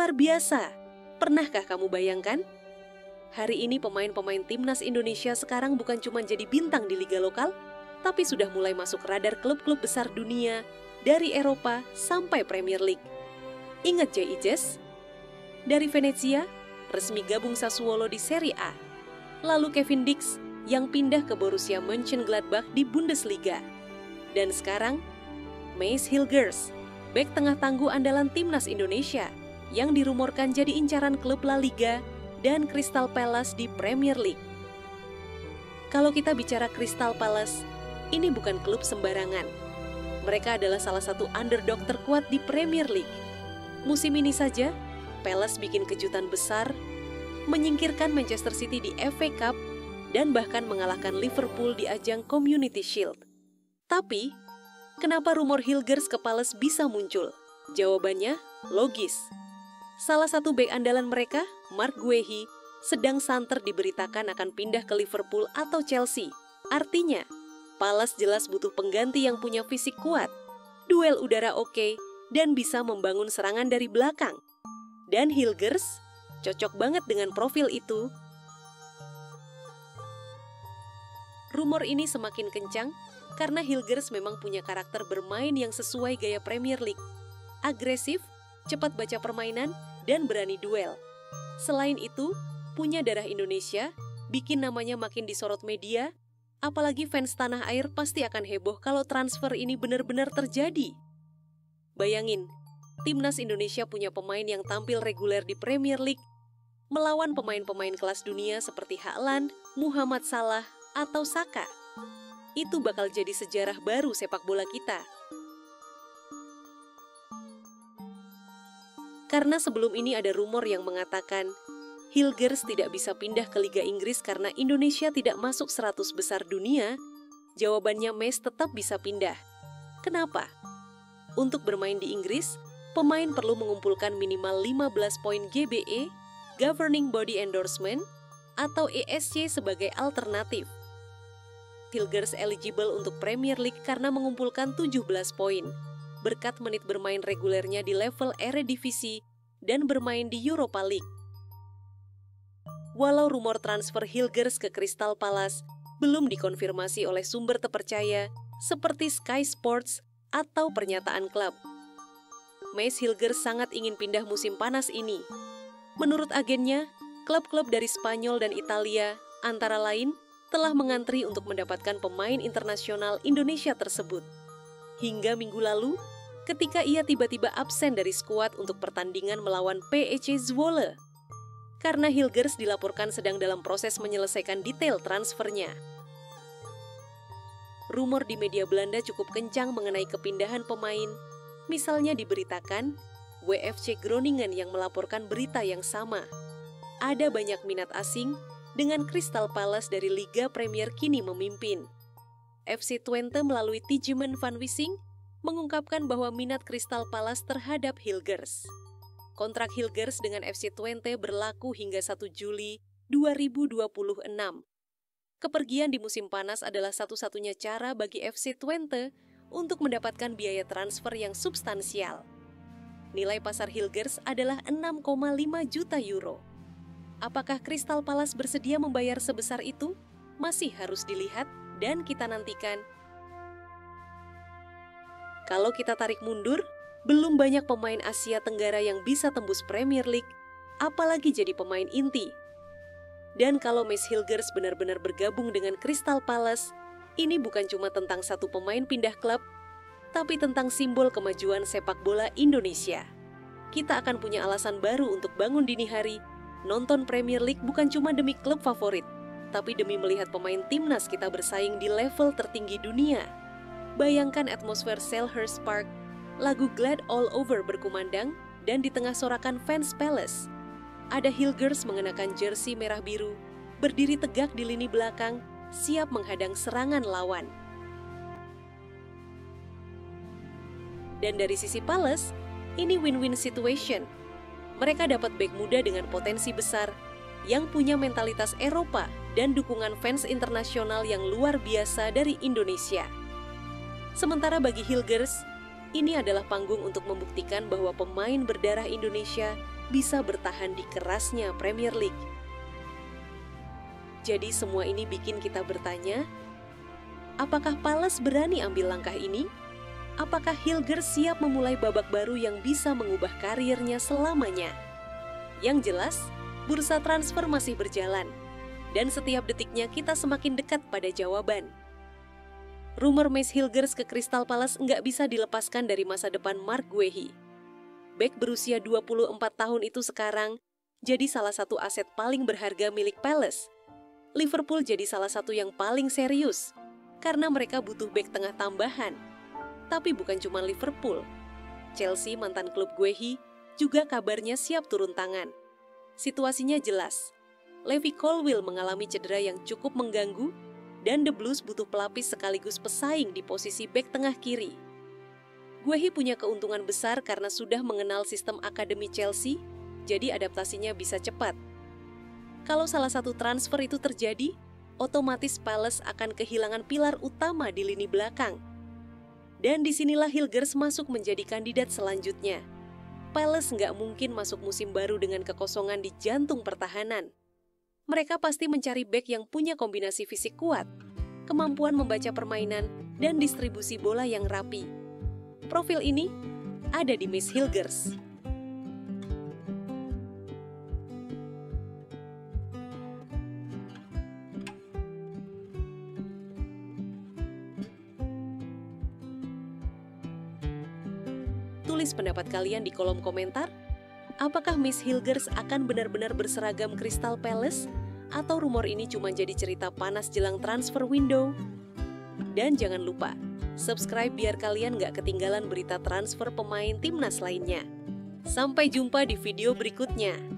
luar biasa. Pernahkah kamu bayangkan? Hari ini pemain-pemain timnas Indonesia sekarang bukan cuma jadi bintang di liga lokal, tapi sudah mulai masuk radar klub-klub besar dunia dari Eropa sampai Premier League. Ingat Jay Ijes? Dari Venezia, resmi gabung Sassuolo di Serie A. Lalu Kevin Dix yang pindah ke Borussia Mönchengladbach di Bundesliga. Dan sekarang, Maes Hilgers, bek tengah tangguh andalan timnas Indonesia yang dirumorkan jadi incaran klub La Liga dan Crystal Palace di Premier League. Kalau kita bicara Crystal Palace, ini bukan klub sembarangan. Mereka adalah salah satu underdog terkuat di Premier League. Musim ini saja, Palace bikin kejutan besar, menyingkirkan Manchester City di FA Cup, dan bahkan mengalahkan Liverpool di ajang Community Shield. Tapi, kenapa rumor Hilgers ke Palace bisa muncul? Jawabannya logis. Salah satu bek andalan mereka, Marc Guehi, sedang santer diberitakan akan pindah ke Liverpool atau Chelsea. Artinya, Palace jelas butuh pengganti yang punya fisik kuat, duel udara oke, dan bisa membangun serangan dari belakang. Dan Hilgers cocok banget dengan profil itu. Rumor ini semakin kencang karena Hilgers memang punya karakter bermain yang sesuai gaya Premier League. Agresif, cepat baca permainan, dan berani duel. Selain itu, punya darah Indonesia, bikin namanya makin disorot media, apalagi fans tanah air pasti akan heboh kalau transfer ini benar-benar terjadi. Bayangin, timnas Indonesia punya pemain yang tampil reguler di Premier League, melawan pemain-pemain kelas dunia seperti Haaland, Muhammad Salah, atau Saka. Itu bakal jadi sejarah baru sepak bola kita. Karena sebelum ini ada rumor yang mengatakan Hilgers tidak bisa pindah ke Liga Inggris karena Indonesia tidak masuk 100 besar dunia, jawabannya Maes tetap bisa pindah. Kenapa? Untuk bermain di Inggris, pemain perlu mengumpulkan minimal 15 poin GBE, Governing Body Endorsement, atau ESC sebagai alternatif. Hilgers eligible untuk Premier League karena mengumpulkan 17 poin, berkat menit bermain regulernya di level Eredivisie dan bermain di Europa League. Walau rumor transfer Hilgers ke Crystal Palace belum dikonfirmasi oleh sumber terpercaya seperti Sky Sports atau pernyataan klub, Maes Hilgers sangat ingin pindah musim panas ini. Menurut agennya, klub-klub dari Spanyol dan Italia antara lain telah mengantri untuk mendapatkan pemain internasional Indonesia tersebut. Hingga minggu lalu, ketika ia tiba-tiba absen dari skuad untuk pertandingan melawan PEC Zwolle. Karena Hilgers dilaporkan sedang dalam proses menyelesaikan detail transfernya. Rumor di media Belanda cukup kencang mengenai kepindahan pemain. Misalnya diberitakan, WFC Groningen yang melaporkan berita yang sama. Ada banyak minat asing, dengan Crystal Palace dari Liga Premier kini memimpin. FC Twente melalui Tiegeman van Wissing mengungkapkan bahwa minat Crystal Palace terhadap Hilgers. Kontrak Hilgers dengan FC Twente berlaku hingga 1 Juli 2026. Kepergian di musim panas adalah satu-satunya cara bagi FC Twente untuk mendapatkan biaya transfer yang substansial. Nilai pasar Hilgers adalah 6,5 juta euro. Apakah Crystal Palace bersedia membayar sebesar itu? Masih harus dilihat dan kita nantikan. Kalau kita tarik mundur, belum banyak pemain Asia Tenggara yang bisa tembus Premier League, apalagi jadi pemain inti. Dan kalau Maes Hilgers benar-benar bergabung dengan Crystal Palace, ini bukan cuma tentang satu pemain pindah klub, tapi tentang simbol kemajuan sepak bola Indonesia. Kita akan punya alasan baru untuk bangun dini hari, nonton Premier League bukan cuma demi klub favorit, tapi demi melihat pemain timnas kita bersaing di level tertinggi dunia. Bayangkan atmosfer Selhurst Park, lagu Glad All Over berkumandang, dan di tengah sorakan fans Palace, ada Hilgers mengenakan jersey merah biru, berdiri tegak di lini belakang, siap menghadang serangan lawan. Dan dari sisi Palace, ini win-win situation. Mereka dapat bek muda dengan potensi besar, yang punya mentalitas Eropa dan dukungan fans internasional yang luar biasa dari Indonesia. Sementara bagi Hilgers, ini adalah panggung untuk membuktikan bahwa pemain berdarah Indonesia bisa bertahan di kerasnya Premier League. Jadi semua ini bikin kita bertanya, apakah Palace berani ambil langkah ini? Apakah Hilgers siap memulai babak baru yang bisa mengubah karirnya selamanya? Yang jelas, bursa transfer masih berjalan, dan setiap detiknya kita semakin dekat pada jawaban. Rumor Mace Hilgers ke Crystal Palace nggak bisa dilepaskan dari masa depan Marc Guehi. Bek berusia 24 tahun itu sekarang jadi salah satu aset paling berharga milik Palace. Liverpool jadi salah satu yang paling serius, karena mereka butuh bek tengah tambahan. Tapi bukan cuma Liverpool. Chelsea, mantan klub Guehi, juga kabarnya siap turun tangan. Situasinya jelas. Levi Colwill mengalami cedera yang cukup mengganggu dan The Blues butuh pelapis sekaligus pesaing di posisi bek tengah kiri. Guehi punya keuntungan besar karena sudah mengenal sistem akademi Chelsea, jadi adaptasinya bisa cepat. Kalau salah satu transfer itu terjadi, otomatis Palace akan kehilangan pilar utama di lini belakang. Dan disinilah Hilgers masuk menjadi kandidat selanjutnya. Palace nggak mungkin masuk musim baru dengan kekosongan di jantung pertahanan. Mereka pasti mencari bek yang punya kombinasi fisik kuat, kemampuan membaca permainan, dan distribusi bola yang rapi. Profil ini ada di Mace Hilgers. Tulis pendapat kalian di kolom komentar. Apakah Mace Hilgers akan benar-benar berseragam Crystal Palace? Atau rumor ini cuma jadi cerita panas jelang transfer window? Dan jangan lupa, subscribe biar kalian nggak ketinggalan berita transfer pemain timnas lainnya. Sampai jumpa di video berikutnya.